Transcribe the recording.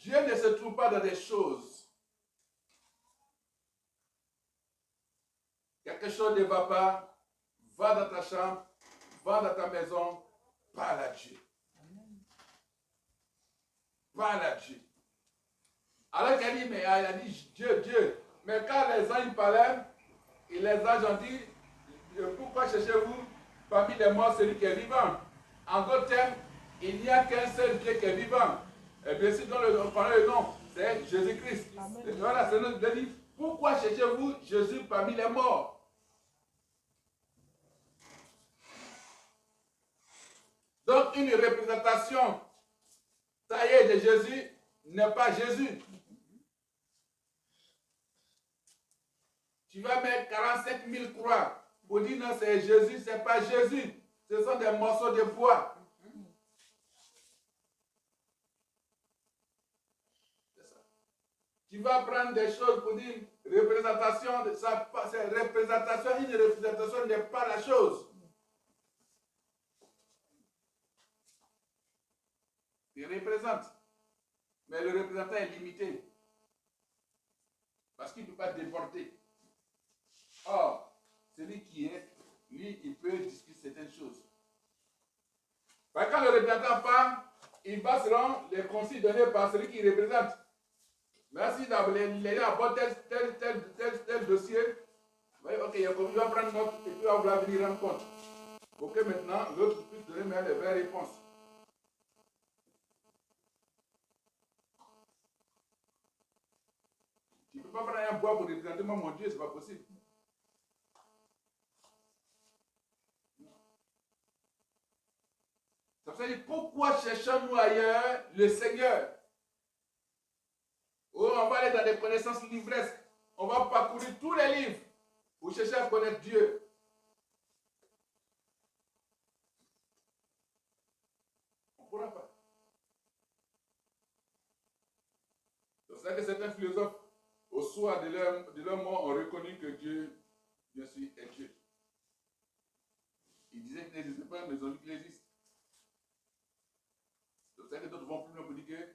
Dieu ne se trouve pas dans des choses. Quelque chose ne va pas, va dans ta chambre, va dans ta maison, parle à Dieu. Parle à Dieu. Alors qu'elle dit, mais elle a dit Dieu. Mais quand les anges parlaient, et les anges ont dit, pourquoi cherchez-vous parmi les morts celui qui est vivant? En d'autres termes, il n'y a qu'un seul Dieu qui est vivant. Et bien sûr, on connaît le nom, c'est Jésus-Christ. Voilà, c'est notre Dieu dit, pourquoi cherchez-vous Jésus parmi les morts? Donc, une représentation taillée de Jésus n'est pas Jésus. Tu vas mettre 47 000 croix pour dire non, c'est Jésus, ce n'est pas Jésus. Ce sont des morceaux de bois. C'est ça. Tu vas prendre des choses pour dire représentation, c'est représentation, une représentation n'est pas la chose. Il représente. Mais le représentant est limité. Parce qu'il ne peut pas déporter. Or, celui qui est, lui, il peut discuter certaines choses. Parce que quand le représentant parle, il va selon les consignes données par celui qui représente. Merci les gens apportent tel dossier. Ok, il va prendre note et puis il va vouloir venir rendre compte. Pour que maintenant, l'autre puisse donner les vraies réponses. Tu ne peux pas prendre un bois pour représenter moi, mon Dieu, ce n'est pas possible. Ça veut dire, pourquoi cherchons-nous ailleurs le Seigneur? Oh, on va aller dans des connaissances livresques. On va parcourir tous les livres pour chercher à connaître Dieu. On ne pourra pas. C'est ça que certains philosophes, au soir de leur mort, ont reconnu que Dieu, bien sûr, est Dieu. Ils disaient qu'il n'existait pas, mais ils ont vu qu'il existe. C'est ça que d'autres vont plus loin pour dire que